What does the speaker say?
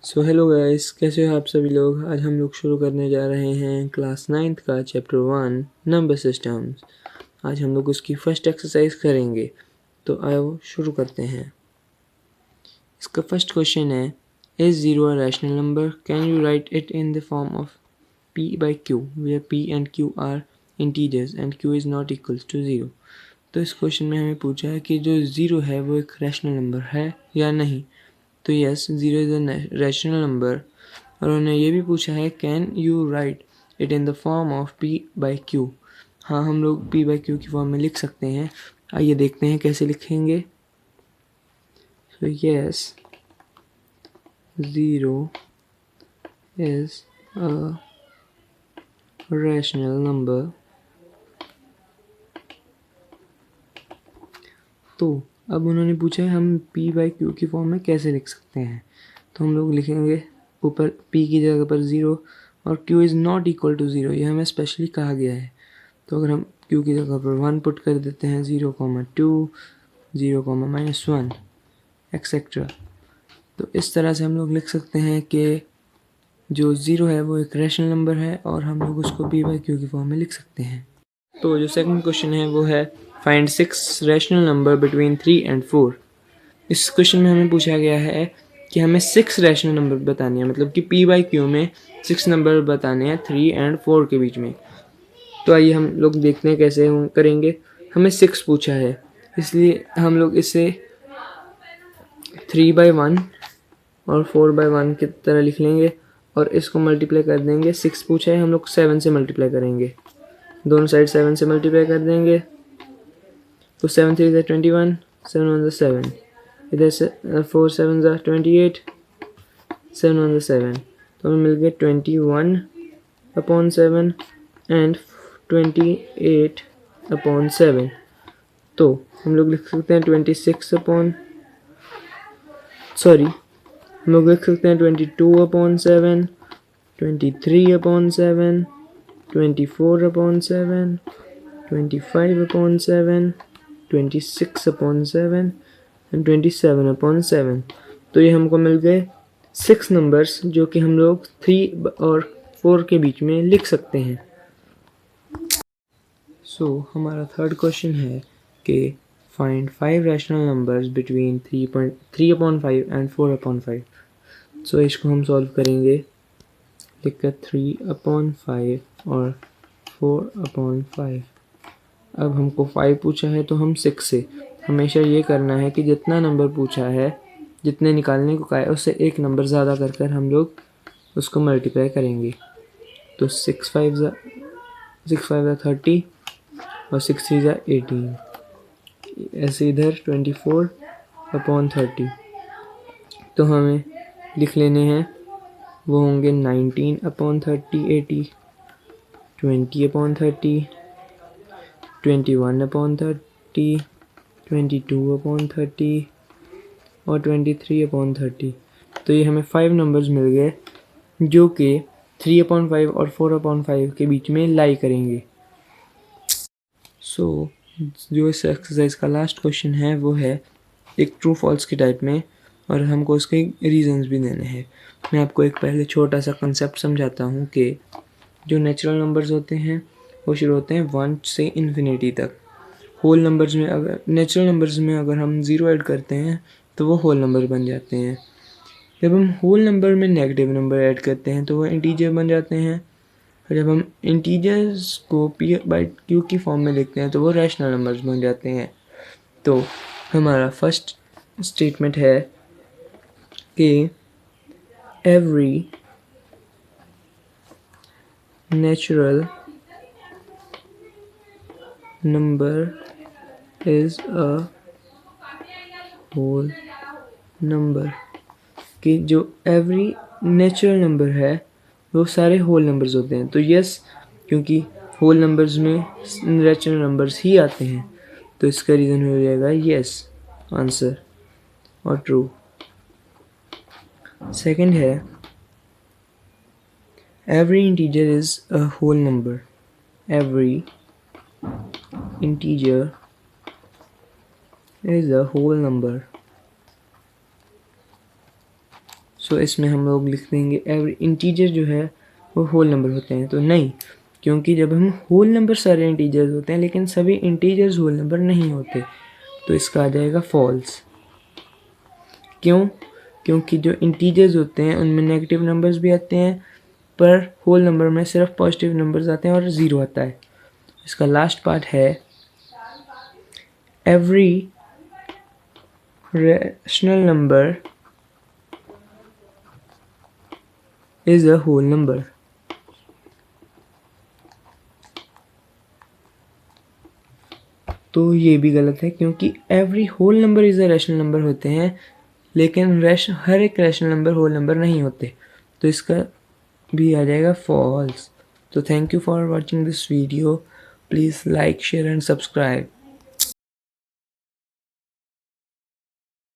So hello guys, कैसे हो आप सभी लोग। आज हम लोग शुरू करने जा रहे हैं क्लास 9th का चैप्टर 1 नंबर सिस्टम्स। आज हम लोग उसकी फर्स्ट एक्सरसाइज करेंगे, तो आओ शुरू करते हैं। इसका फर्स्ट क्वेश्चन है, is zero a rational number, can you right it in the form of p by q where p and q are integers and q is not equals to 0। तो इस क्वेश्चन में हमें पूछा है कि जो zero है वो एक रैशनल नंबर है या नहीं। तो yes, zero is a rational number. और उन्होंने ये भी पूछा है, can you right it in the form of p by q। हाँ, हम लोग p बाई q की फॉर्म में लिख सकते हैं। आइए देखते हैं कैसे लिखेंगे। So yes, zero is a rational number. तो अब उन्होंने पूछा है हम p बाई q की फॉर्म में कैसे लिख सकते हैं। तो हम लोग लिखेंगे ऊपर p की जगह पर 0 और q is not equal to 0, ये हमें स्पेशली कहा गया है। तो अगर हम q की जगह पर 1 पुट कर देते हैं, 0,2, 0,-1 एक्सेट्रा, तो इस तरह से हम लोग लिख सकते हैं कि जो 0 है वो एक रैशनल नंबर है और हम लोग उसको p बाई q की फॉर्म में लिख सकते हैं। तो जो सेकंड क्वेश्चन है वो है, find 6 rational number between 3 and 4। इस क्वेश्चन में हमें पूछा गया है कि हमें 6 रैशनल नंबर बताने हैं, मतलब कि p बाई q में 6 नंबर बताने हैं 3 एंड 4 के बीच में। तो आइए हम लोग देखते हैं कैसे हम करेंगे। हमें 6 पूछा है, इसलिए हम लोग इसे 3/1 और 4/1 की तरह लिख लेंगे और इसको मल्टीप्लाई कर देंगे। 6 पूछा है, हम लोग 7 से मल्टीप्लाई करेंगे, दोनों साइड 7 से मल्टीप्लाई कर देंगे। तो 7 3 ज़ा 21, 7 1 ज़ा 7, इधर से 4 7 ज़ा 28, 7 1 ज़ा 7, तो हमें मिल गया 21/7 एंड 28/7। तो हम लोग लिख सकते हैं 22/7, 23/7, 24/7, 25/7, 26/7 एंड 27/7। तो ये हमको मिल गए 6 नंबर्स जो कि हम लोग 3 और 4 के बीच में लिख सकते हैं। हमारा थर्ड क्वेश्चन है कि find 5 rational numbers between 3/5 and 4/5। सो इसको हम सॉल्व करेंगे लिखकर 3/5 और 4/5। अब हमको 5 पूछा है तो हम 6 से हमेशा ये करना है कि जितना नंबर पूछा है, जितने निकालने को कहा है, उससे एक नंबर ज़्यादा कर हम लोग उसको मल्टीप्लाई करेंगे। तो 6 5 ज़ा 30 और 6 3 ज़ा 18, ऐसे इधर 24/30। तो हमें लिख लेने हैं, वो होंगे 19/30, 80, 20/30, 21/30, 22/30 और 23/30। तो ये हमें 5 नंबर्स मिल गए जो कि 3/5 और 4/5 के बीच में लाई करेंगे। जो इस एक्सरसाइज का लास्ट क्वेश्चन है वो है एक ट्रू फॉल्स के टाइप में, और हमको उसके रीजंस भी देने हैं। मैं आपको एक पहले छोटा सा कंसेप्ट समझाता हूँ कि जो नेचुरल नंबर्स होते हैं वो शुरू होते हैं 1 से इन्फिनिटी तक। होल नंबर्स में अगर नेचुरल नंबर्स में अगर हम 0 ऐड करते हैं तो वो होल नंबर बन जाते हैं। जब हम होल नंबर में नेगेटिव नंबर ऐड करते हैं तो वो इंटीजर बन जाते हैं। और जब हम इंटीजर्स को p बाई q की फॉर्म में लिखते हैं तो वो रैशनल नंबर्स बन जाते हैं। तो हमारा फर्स्ट स्टेटमेंट है कि every natural number is a whole number. कि जो एवरी नेचुरल नंबर है वो सारे होल नंबर्स होते हैं। तो यस, क्योंकि होल नंबर्स में नेचुरल नंबर्स ही आते हैं, तो इसका रीज़न हो जाएगा यस आंसर और ट्रू। सेकंड है, every integer is a whole number. Every integer is a whole number. So इसमें हम लोग लिख देंगे एवरी इंटीजर जो है वो होल नंबर होते हैं। तो नहीं, क्योंकि जब हम होल नंबर सारे इंटीजर्स होते हैं लेकिन सभी इंटीजर्स होल नंबर नहीं होते, तो इसका आ जाएगा फॉल्स। क्यों? क्योंकि जो इंटीजर्स होते हैं उनमें नेगेटिव नंबर्स भी आते हैं, पर होल नंबर में सिर्फ पॉजिटिव नंबर्स आते हैं और ज़ीरो आता है। इसका लास्ट पार्ट है every rational number is a whole number. तो ये भी गलत है, क्योंकि every whole number is a rational number होते हैं, लेकिन हर एक रैशनल नंबर होल नंबर नहीं होते, तो इसका भी आ जाएगा फॉल्स। तो thank you for watching this video. Please like, share and subscribe.